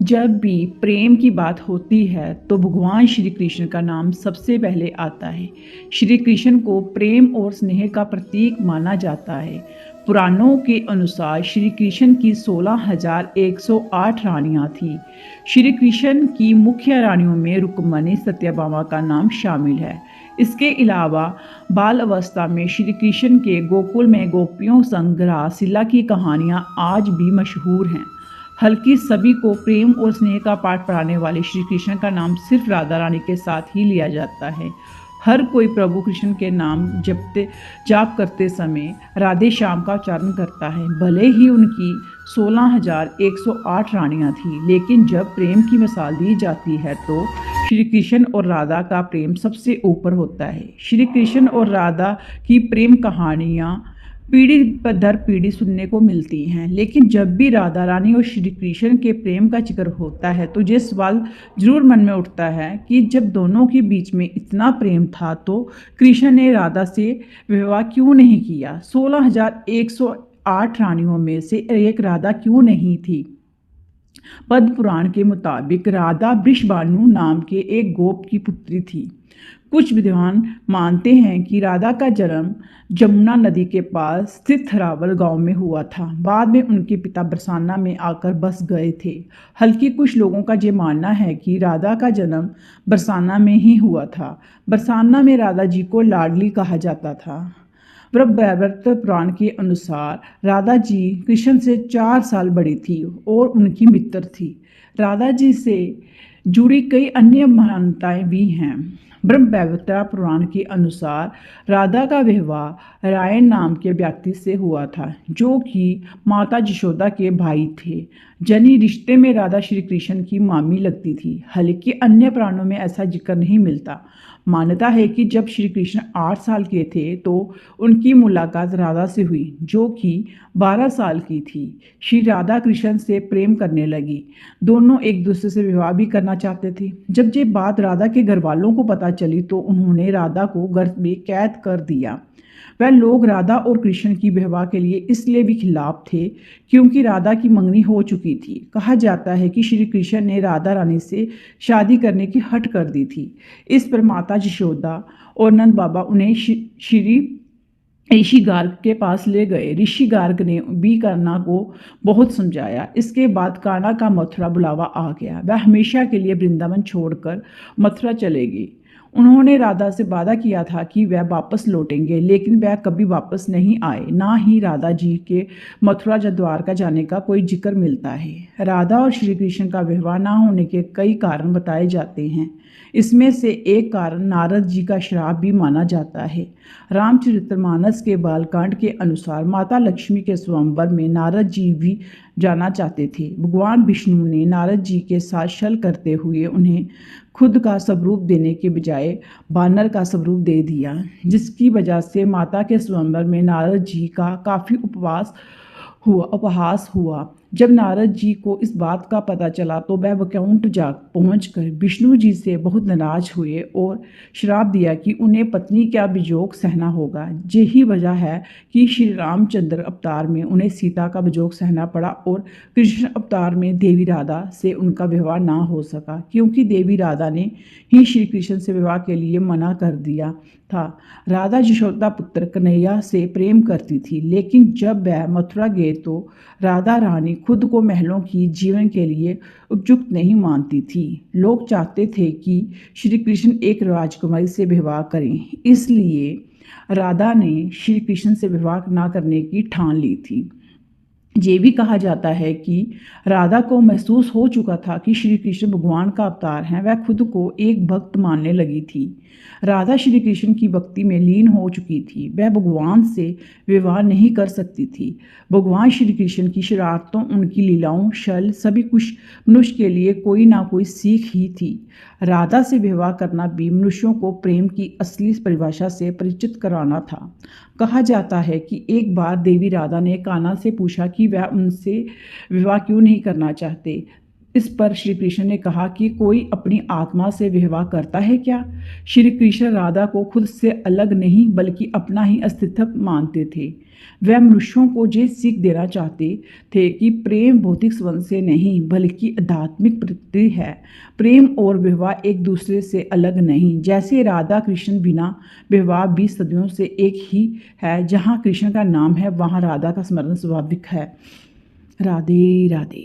जब भी प्रेम की बात होती है तो भगवान श्री कृष्ण का नाम सबसे पहले आता है। श्री कृष्ण को प्रेम और स्नेह का प्रतीक माना जाता है। पुराणों के अनुसार श्री कृष्ण की 16,108 रानियां थीं। श्री कृष्ण की मुख्य रानियों में रुक्मणी सत्यभामा का नाम शामिल है। इसके अलावा बाल अवस्था में श्री कृष्ण के गोकुल में गोपियों संग रासलीला की कहानियां आज भी मशहूर हैं। हल्की सभी को प्रेम और स्नेह का पाठ पढ़ाने वाले श्री कृष्ण का नाम सिर्फ राधा रानी के साथ ही लिया जाता है। हर कोई प्रभु कृष्ण के नाम जाप करते समय राधे श्याम का उच्चारण करता है। भले ही उनकी 16,108 रानियां थी, लेकिन जब प्रेम की मिसाल दी जाती है तो श्री कृष्ण और राधा का प्रेम सबसे ऊपर होता है। श्री कृष्ण और राधा की प्रेम कहानियां पीढ़ी दर पीढ़ी सुनने को मिलती हैं, लेकिन जब भी राधा रानी और श्री कृष्ण के प्रेम का जिक्र होता है तो ये सवाल जरूर मन में उठता है कि जब दोनों के बीच में इतना प्रेम था तो कृष्ण ने राधा से विवाह क्यों नहीं किया। 16,108 रानियों में से एक राधा क्यों नहीं थी। पद्म पुराण के मुताबिक राधा वृषभानु नाम के एक गोप की पुत्री थी। कुछ विद्वान मानते हैं कि राधा का जन्म जमुना नदी के पास स्थित थरावल गांव में हुआ था। बाद में उनके पिता बरसाना में आकर बस गए थे। हल्की कुछ लोगों का ये मानना है कि राधा का जन्म बरसाना में ही हुआ था। बरसाना में राधा जी को लाडली कहा जाता था। ब्रह्मवैवर्त पुराण के अनुसार राधा जी कृष्ण से 4 साल बड़ी थी और उनकी मित्र थी। राधा जी से जुड़ी कई अन्य मान्यताएं भी हैं। ब्रह्मवैवर्त पुराण के अनुसार राधा का विवाह रायन नाम के व्यक्ति से हुआ था, जो कि माता यशोदा के भाई थे। जनी रिश्ते में राधा श्री कृष्ण की मामी लगती थी। हालांकि अन्य पुराणों में ऐसा जिक्र नहीं मिलता। मान्यता है कि जब श्री कृष्ण 8 साल के थे तो उनकी मुलाकात राधा से हुई, जो कि 12 साल की थी। श्री राधा कृष्ण से प्रेम करने लगी। दोनों एक दूसरे से विवाह भी करना चाहते थे। जब ये बात राधा के घर वालों को पता चली तो उन्होंने राधा को घर में कैद कर दिया। वह लोग राधा और कृष्ण की विवाह के लिए इसलिए भी खिलाफ थे क्योंकि राधा की मंगनी हो चुकी थी। कहा जाता है कि श्री कृष्ण ने राधा रानी से शादी करने की हट कर दी थी। इस पर माता यशोदा और नंद बाबा उन्हें श्री ऋषि गार्ग के पास ले गए। ऋषि गार्ग ने भी कान्हा को बहुत समझाया। इसके बाद कान्हा का मथुरा बुलावा आ गया। वह हमेशा के लिए वृंदावन छोड़कर मथुरा चलेगी। उन्होंने राधा से वादा किया था कि वह वापस लौटेंगे, लेकिन वह कभी वापस नहीं आए। ना ही राधा जी के मथुरा या द्वारका जाने का कोई जिक्र मिलता है। राधा और श्री कृष्ण का विवाह ना होने के कई कारण बताए जाते हैं। इसमें से एक कारण नारद जी का श्राप भी माना जाता है। रामचरितमानस के बालकांड के अनुसार माता लक्ष्मी के स्वयंवर में नारद जी भी जाना चाहते थे। भगवान विष्णु ने नारद जी के साथ छल करते हुए उन्हें खुद का स्वरूप देने के बजाय बानर का स्वरूप दे दिया, जिसकी वजह से माता के स्वयंवर में नारद जी का काफ़ी उपहास हुआ। जब नारद जी को इस बात का पता चला तो वह वैकुंठ जा पहुंचकर विष्णु जी से बहुत नाराज हुए और श्राप दिया कि उन्हें पत्नी का वियोग सहना होगा। यही वजह है कि श्री रामचंद्र अवतार में उन्हें सीता का वियोग सहना पड़ा और कृष्ण अवतार में देवी राधा से उनका विवाह ना हो सका, क्योंकि देवी राधा ने ही श्री कृष्ण से विवाह के लिए मना कर दिया था। राधा यशोदा पुत्र कन्हैया से प्रेम करती थी, लेकिन जब वह मथुरा गए तो राधा रानी खुद को महलों की जीवन के लिए उपयुक्त नहीं मानती थी। लोग चाहते थे कि श्री कृष्ण एक राजकुमारी से विवाह करें, इसलिए राधा ने श्री कृष्ण से विवाह ना करने की ठान ली थी। ये भी कहा जाता है कि राधा को महसूस हो चुका था कि श्री कृष्ण भगवान का अवतार हैं। वह खुद को एक भक्त मानने लगी थी। राधा श्री कृष्ण की भक्ति में लीन हो चुकी थी। वह भगवान से विवाह नहीं कर सकती थी। भगवान श्री कृष्ण की शरारतों, उनकी लीलाओं, छल, सभी कुछ मनुष्य के लिए कोई ना कोई सीख ही थी। राधा से विवाह करना भी मनुष्यों को प्रेम की असली परिभाषा से परिचित कराना था। कहा जाता है कि एक बार देवी राधा ने कान्हा से पूछा कि वह उनसे विवाह क्यों नहीं करना चाहते। इस पर श्री कृष्ण ने कहा कि कोई अपनी आत्मा से विवाह करता है क्या? श्री कृष्ण राधा को खुद से अलग नहीं बल्कि अपना ही अस्तित्व मानते थे। वह मनुष्यों को ये सीख देना चाहते थे कि प्रेम भौतिक संबंध से नहीं बल्कि आध्यात्मिक प्रकृति है। प्रेम और विवाह एक दूसरे से अलग नहीं। जैसे राधा कृष्ण बिना विवाह 20 सदियों से एक ही है। जहाँ कृष्ण का नाम है वहाँ राधा का स्मरण स्वाभाविक है। राधे राधे।